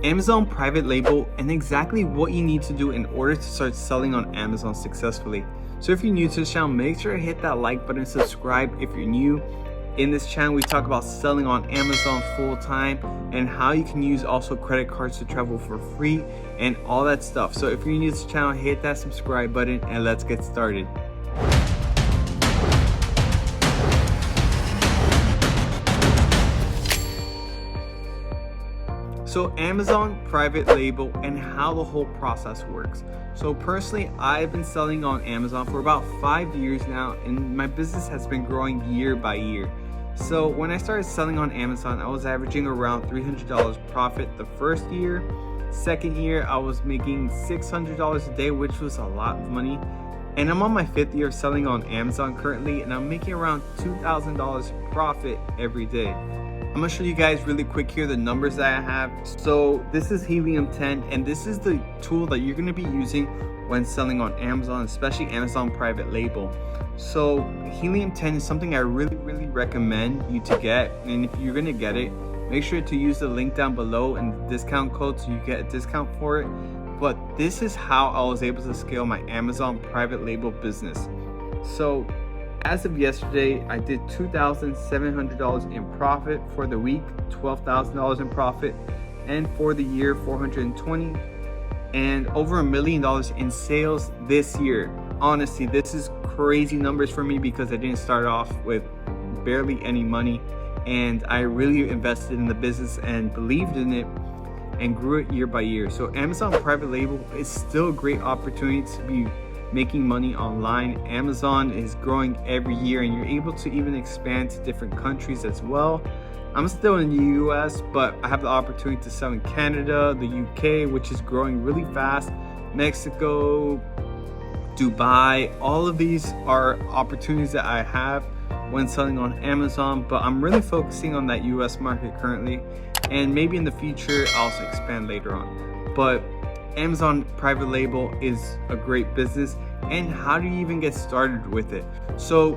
Amazon private label, and exactly what you need to do in order to start selling on Amazon successfully. So if you're new to this channel, make sure to hit that like button and subscribe if you're new. In this channel, we talk about selling on Amazon full time and how you can use also credit cards to travel for free and all that stuff. So if you're new to this channel, hit that subscribe button and let's get started. So Amazon private label and how the whole process works. So personally, I've been selling on Amazon for about 5 years now, and my business has been growing year by year. So when I started selling on Amazon, I was averaging around $300 profit the first year. Second year, I was making $600 a day, which was a lot of money. And I'm on my 5th year of selling on Amazon currently, and I'm making around $2,000 profit every day. I'm gonna show you guys really quick here the numbers that I have. So this is Helium-10, and this is the tool that you're gonna be using when selling on Amazon, especially Amazon private label. So Helium-10 is something I really recommend you to get, and if you're gonna get it, make sure to use the link down below and the discount code so you get a discount for it. But this is how I was able to scale my Amazon private label business. So as of yesterday, I did $2,700 in profit for the week, $12,000 in profit, and for the year, $420,000, and over $1 million in sales this year. Honestly, this is crazy numbers for me because I didn't start off with barely any money, and I really invested in the business and believed in it and grew it year by year. So Amazon private label is still a great opportunity to be making money online. Amazon is growing every year, and you're able to even expand to different countries as well. I'm still in the US, but I have the opportunity to sell in Canada, the UK, which is growing really fast, Mexico, Dubai. All of these are opportunities that I have when selling on Amazon, but I'm really focusing on that US market currently, and maybe in the future I'll also expand later on. But Amazon private label is a great business. And how do you even get started with it? So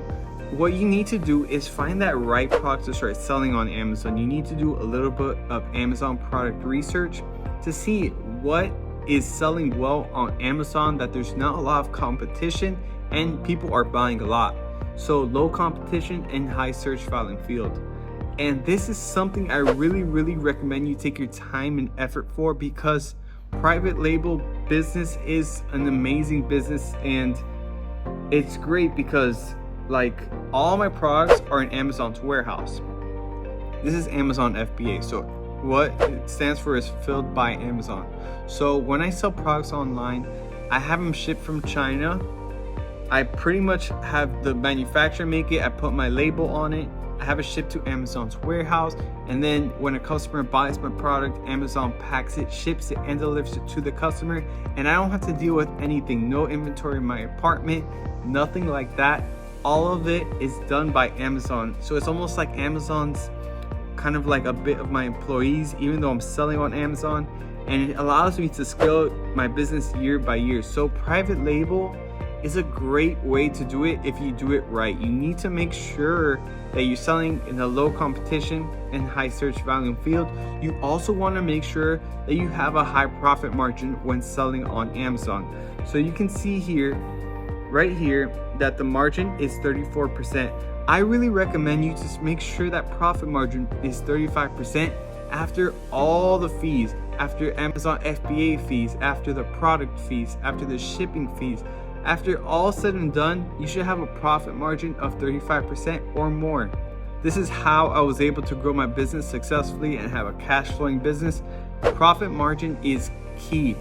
what you need to do is find that right product to start selling on Amazon. You need to do a little bit of Amazon product research to see what is selling well on Amazon, that there's not a lot of competition and people are buying a lot. So low competition and high search volume field. And this is something I really recommend you take your time and effort for, because private label business is an amazing business, and it's great because like all my products are in Amazon's warehouse. This is Amazon FBA. So what it stands for is filled by Amazon. So when I sell products online, I have them shipped from China. I pretty much have the manufacturer make it. I put my label on it. I have it shipped to Amazon's warehouse, and then when a customer buys my product, Amazon packs it, ships it, and delivers it to the customer, and I don't have to deal with anything. No inventory in my apartment, nothing like that. All of it is done by Amazon. So it's almost like Amazon's kind of like a bit of my employees, even though I'm selling on Amazon, and it allows me to scale my business year by year. So private label is a great way to do it if you do it right. You need to make sure that you're selling in a low competition and high search volume field. You also want to make sure that you have a high profit margin when selling on Amazon. So you can see here, right here, that the margin is 34%. I really recommend you to make sure that profit margin is 35% after all the fees, after Amazon FBA fees, after the product fees, after the shipping fees. After all said and done, you should have a profit margin of 35% or more. This is how I was able to grow my business successfully and have a cash flowing business. Profit margin is key.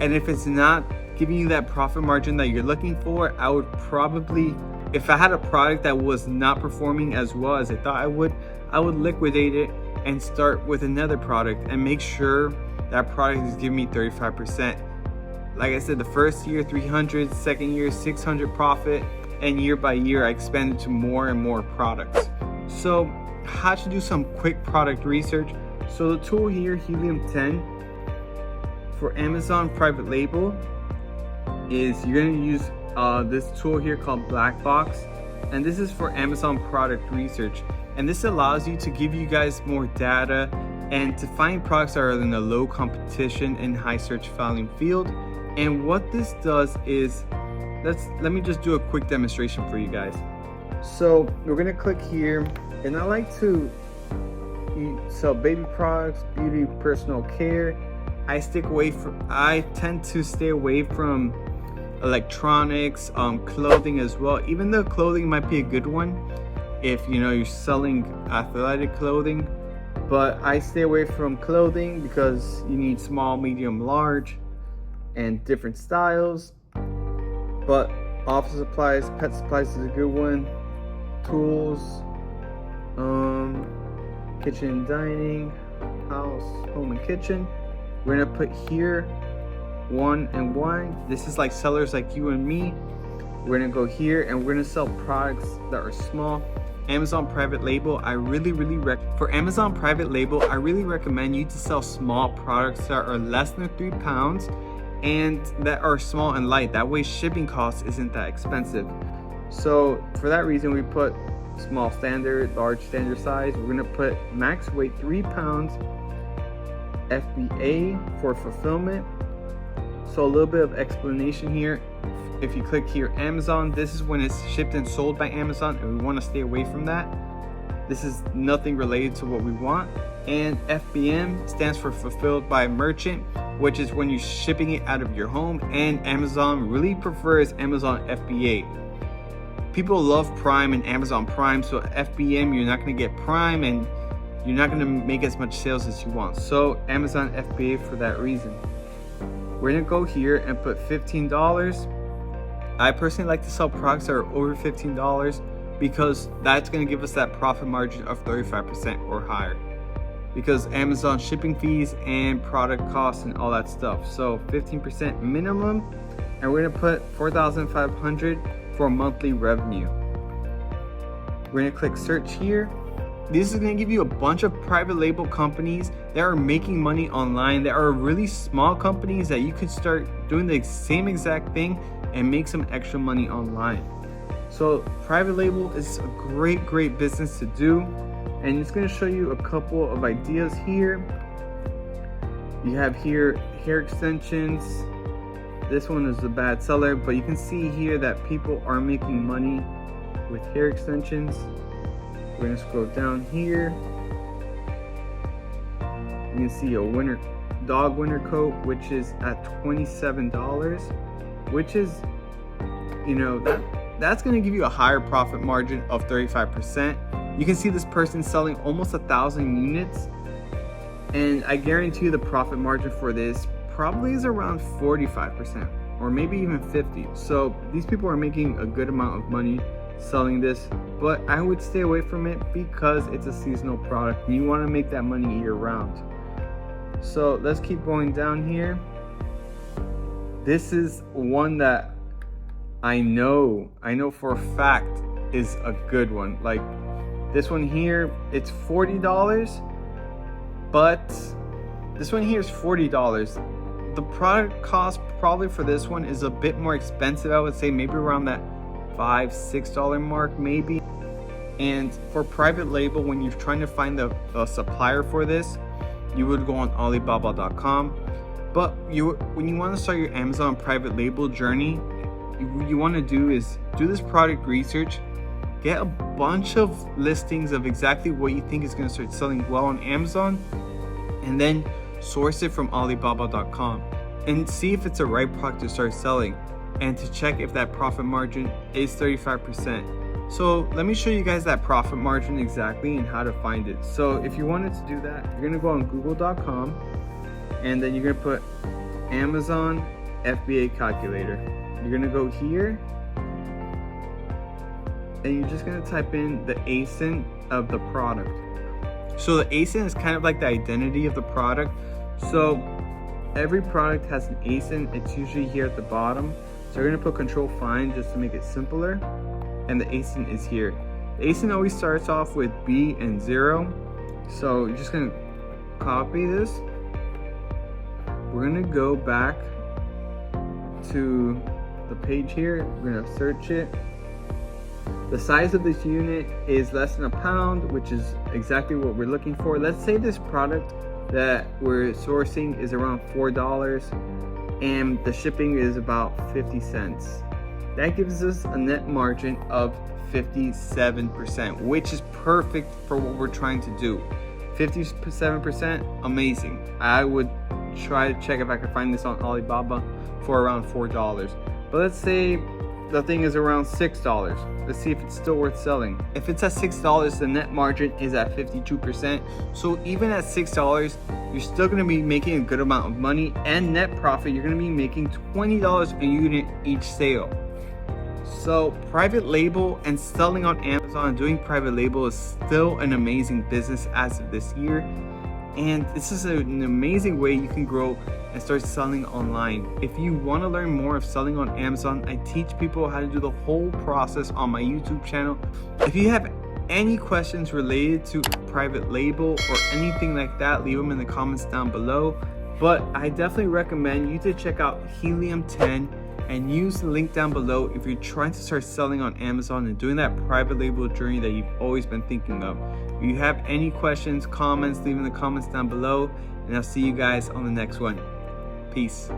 And if it's not giving you that profit margin that you're looking for, I would probably, if I had a product that was not performing as well as I thought I would liquidate it and start with another product and make sure that product is giving me 35%. Like I said, the first year 300, second year 600 profit, and year by year I expanded to more and more products. So how to do some quick product research. So the tool here, Helium-10, for Amazon private label, is you're going to use this tool here called Black Box, and this is for Amazon product research. And this allows you to give you guys more data and to find products that are in a low competition and high search volume field. And what this does is, let me just do a quick demonstration for you guys. So we're gonna click here, and I like to sell baby products, beauty, personal care. I tend to stay away from electronics, clothing as well, even though clothing might be a good one if you're selling athletic clothing. But I stay away from clothing because you need small, medium, large, and different styles. But office supplies, pet supplies is a good one. Tools, kitchen and dining, house, home and kitchen. We're gonna put here 1 and 1. This is like sellers like you and me. We're gonna go here and we're gonna sell products that are small. Amazon private label, for Amazon private label, I really recommend you to sell small products that are less than 3 pounds and that are small and light. That way shipping costs isn't that expensive. So for that reason, we put small standard, large standard size. We're gonna put max weight 3 pounds, FBA for fulfillment. So a little bit of explanation here. If you click here, Amazon, this is when it's shipped and sold by Amazon, and we want to stay away from that. This is nothing related to what we want. And FBM stands for fulfilled by merchant, which is when you're shipping it out of your home, and Amazon really prefers Amazon FBA. People love Prime and Amazon Prime, so FBM, you're not going to get Prime and you're not going to make as much sales as you want. So Amazon FBA for that reason. We're going to go here and put $15. I personally like to sell products that are over $15 because that's going to give us that profit margin of 35% or higher, because Amazon shipping fees and product costs and all that stuff. So 15% minimum, and we're going to put 4,500 for monthly revenue. We're going to click search here. This is going to give you a bunch of private label companies that are making money online, that are really small companies that you could start doing the same exact thing and make some extra money online. So private label is a great business to do, and it's going to show you a couple of ideas here. You have here hair extensions. This one is a bad seller, but you can see here that people are making money with hair extensions. We're going to scroll down here. You can see a dog winter coat, which is at $27, which is, that's going to give you a higher profit margin of 35%. You can see this person selling almost 1,000 units, and I guarantee you the profit margin for this probably is around 45% or maybe even 50%. So these people are making a good amount of money selling this, but I would stay away from it because it's a seasonal product and you want to make that money year round. So let's keep going down here. This is one that I know for a fact is a good one. Like this one here, it's $40, but this one here is $40. The product cost probably for this one is a bit more expensive. I would say maybe around that $5-6 mark maybe. And for private label, when you're trying to find a supplier for this, you would go on Alibaba.com. But when you want to start your Amazon private label journey, what you want to do is do this product research, get a bunch of listings of exactly what you think is going to start selling well on Amazon, and then source it from Alibaba.com and see if it's the right product to start selling, and to check if that profit margin is 35%. So let me show you guys that profit margin exactly and how to find it. So if you wanted to do that, you're gonna go on Google.com, and then you're gonna put Amazon FBA calculator. You're gonna go here, and you're just gonna type in the ASIN of the product. So the ASIN is kind of like the identity of the product. So every product has an ASIN. It's usually here at the bottom. So we're gonna put control find just to make it simpler, and the ASIN is here. The ASIN always starts off with B and 0. So you're just gonna copy this. We're gonna go back to the page here. We're gonna search it. The size of this unit is less than a pound, which is exactly what we're looking for. Let's say this product that we're sourcing is around $4, and the shipping is about 50 cents. That gives us a net margin of 57%, which is perfect for what we're trying to do. 57%, amazing. I would try to check if I could find this on Alibaba for around $4. But let's say the thing is around $6. Let's see if it's still worth selling. If it's at $6, the net margin is at 52%. So even at $6, you're still gonna be making a good amount of money, and net profit, you're gonna be making $20 a unit each sale. So private label and selling on Amazon and doing private label is still an amazing business as of this year. And this is an amazing way you can grow and start selling online. If you want to learn more of selling on Amazon, I teach people how to do the whole process on my YouTube channel. If you have any questions related to private label or anything like that, leave them in the comments down below. But I definitely recommend you to check out Helium 10 and use the link down below if you're trying to start selling on Amazon and doing that private label journey that you've always been thinking of. If you have any questions, comments, leave in the comments down below, and I'll see you guys on the next one. Peace.